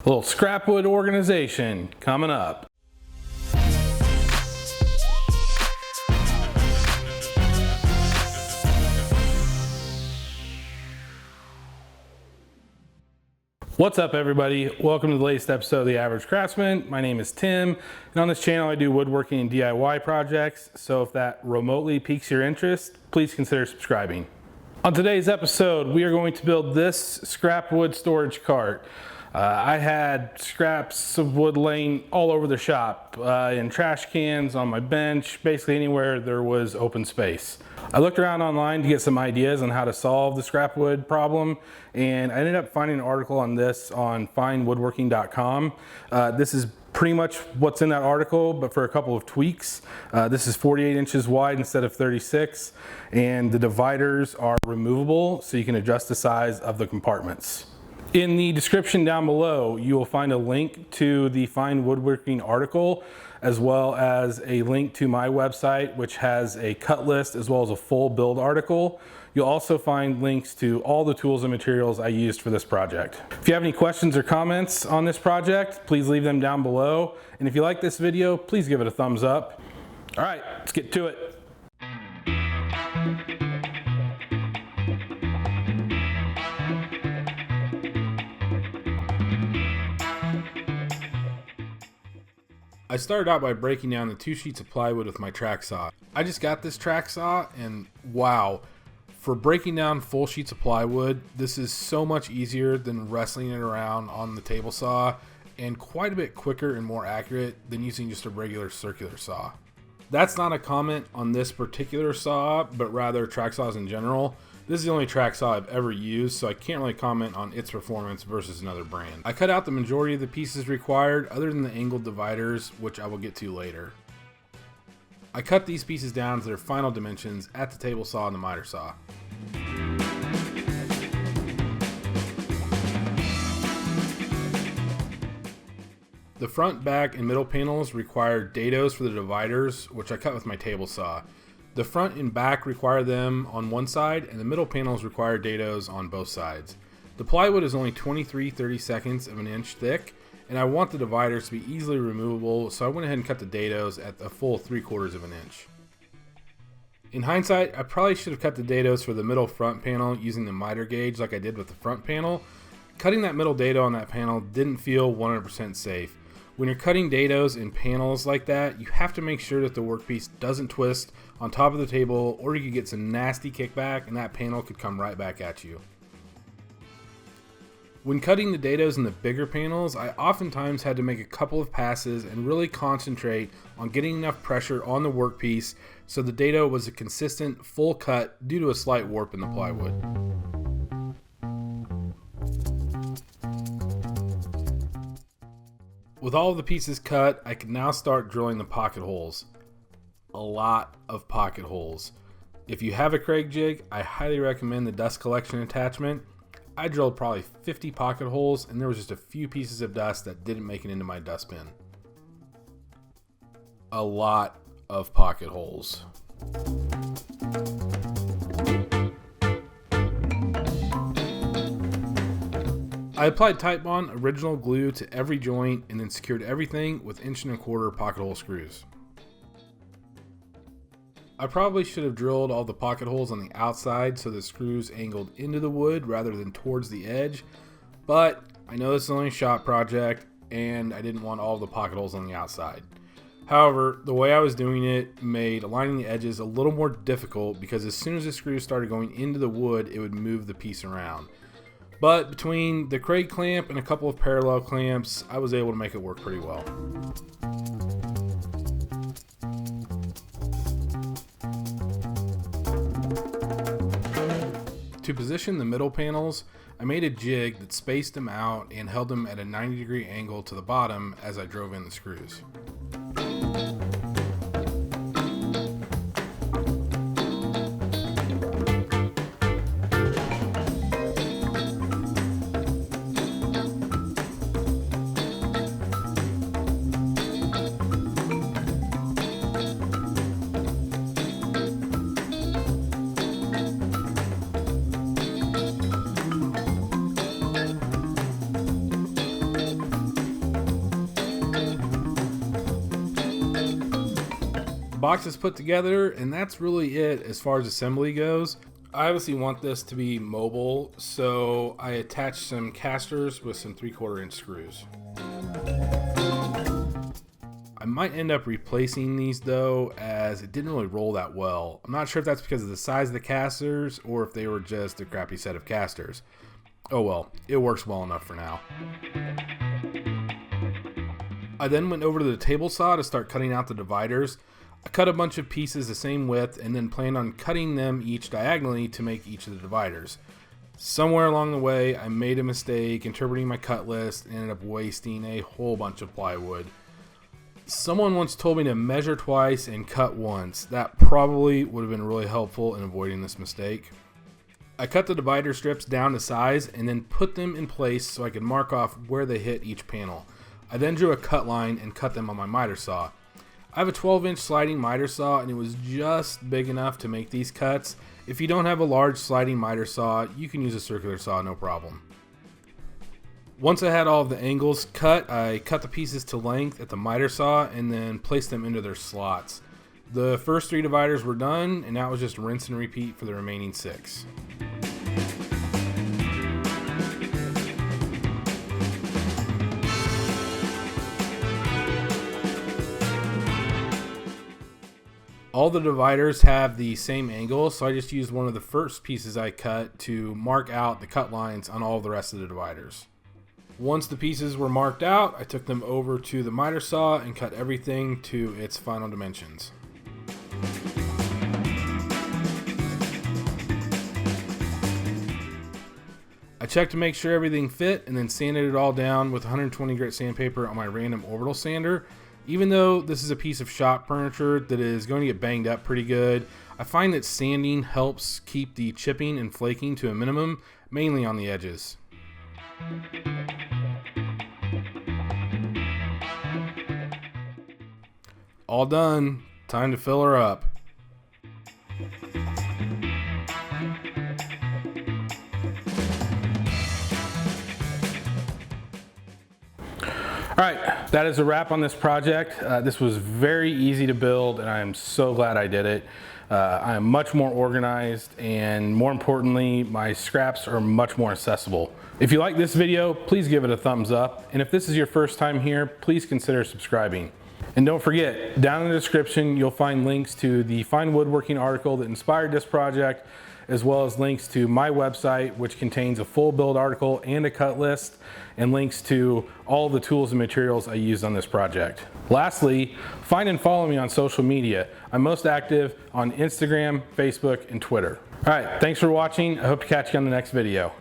A little scrapwood organization coming up. What's up, everybody? Welcome to the latest episode of The Average Craftsman. My name is Tim, and on this channel I do woodworking and DIY projects, so if that remotely piques your interest, please consider subscribing. On today's episode, we are going to build this scrap wood storage cart. I had scraps of wood laying all over the shop, in trash cans, on my bench, basically anywhere there was open space. I looked around online to get some ideas on how to solve the scrap wood problem, and I ended up finding an article on this on finewoodworking.com. This is pretty much what's in that article, but for a couple of tweaks. This is 48 inches wide instead of 36, and the dividers are removable so you can adjust the size of the compartments. In the description down below, you will find a link to the Fine Woodworking article, as well as a link to my website, which has a cut list as well as a full build article. You'll also find links to all the tools and materials I used for this project. If you have any questions or comments on this project, please leave them down below. And if you like this video, please give it a thumbs up. All right, let's get to it. I started out by breaking down the 2 sheets of plywood with my track saw. I just got this track saw and wow, for breaking down full sheets of plywood, this is so much easier than wrestling it around on the table saw and quite a bit quicker and more accurate than using just a regular circular saw. That's not a comment on this particular saw, but rather track saws in general. This is the only track saw I've ever used, so I can't really comment on its performance versus another brand. I cut out the majority of the pieces required, other than the angled dividers, which I will get to later. I cut these pieces down to their final dimensions at the table saw and the miter saw. The front, back, and middle panels require dados for the dividers, which I cut with my table saw. The front and back require them on one side, and the middle panels require dados on both sides. The plywood is only 23/32 of an inch thick, and I want the dividers to be easily removable, so I went ahead and cut the dados at a full 3/4 of an inch. In hindsight, I probably should have cut the dados for the middle front panel using the miter gauge like I did with the front panel. Cutting that middle dado on that panel didn't feel 100% safe. When you're cutting dados in panels like that, you have to make sure that the workpiece doesn't twist on top of the table, or you could get some nasty kickback and that panel could come right back at you. When cutting the dados in the bigger panels, I oftentimes had to make a couple of passes and really concentrate on getting enough pressure on the workpiece so the dado was a consistent full cut due to a slight warp in the plywood. With all of the pieces cut, I can now start drilling the pocket holes. A lot of pocket holes. If you have a Craig jig, I highly recommend the dust collection attachment. I drilled probably 50 pocket holes, and there was just a few pieces of dust that didn't make it into my dust bin. A lot of pocket holes. I applied Titebond original glue to every joint and then secured everything with 1¼ pocket hole screws. I probably should have drilled all the pocket holes on the outside so the screws angled into the wood rather than towards the edge, but I know this is only a shop project and I didn't want all the pocket holes on the outside. However, the way I was doing it made aligning the edges a little more difficult because as soon as the screws started going into the wood, it would move the piece around. But between the Craig clamp and a couple of parallel clamps, I was able to make it work pretty well. To position the middle panels, I made a jig that spaced them out and held them at a 90-degree angle to the bottom as I drove in the screws. The box is put together, and that's really it as far as assembly goes. I obviously want this to be mobile, so I attached some casters with some 3/4 inch screws. I might end up replacing these though, as it didn't really roll that well. I'm not sure if that's because of the size of the casters or if they were just a crappy set of casters. Oh well, it works well enough for now. I then went over to the table saw to start cutting out the dividers. I cut a bunch of pieces the same width and then planned on cutting them each diagonally to make each of the dividers. Somewhere along the way, I made a mistake interpreting my cut list and ended up wasting a whole bunch of plywood. Someone once told me to measure twice and cut once. That probably would have been really helpful in avoiding this mistake. I cut the divider strips down to size and then put them in place so I could mark off where they hit each panel. I then drew a cut line and cut them on my miter saw. I have a 12-inch sliding miter saw, and it was just big enough to make these cuts. If you don't have a large sliding miter saw, you can use a circular saw, no problem. Once I had all of the angles cut, I cut the pieces to length at the miter saw and then placed them into their slots. The first 3 dividers were done, and now it was just rinse and repeat for the remaining 6. All the dividers have the same angle, so I just used one of the first pieces I cut to mark out the cut lines on all of the rest of the dividers. Once the pieces were marked out, I took them over to the miter saw and cut everything to its final dimensions. I checked to make sure everything fit and then sanded it all down with 120 grit sandpaper on my random orbital sander. Even though this is a piece of shop furniture that is going to get banged up pretty good, I find that sanding helps keep the chipping and flaking to a minimum, mainly on the edges. All done. Time to fill her up. All right, that is a wrap on this project. This was very easy to build, and I am so glad I did it. I am much more organized, and more importantly, my scraps are much more accessible. If you like this video, please give it a thumbs up, and if this is your first time here, please consider subscribing. And don't forget, down in the description, you'll find links to the Fine Woodworking article that inspired this project, as well as links to my website, which contains a full build article and a cut list, and links to all the tools and materials I used on this project. Lastly, find and follow me on social media. I'm most active on Instagram, Facebook, and Twitter. All right, thanks for watching. I hope to catch you on the next video.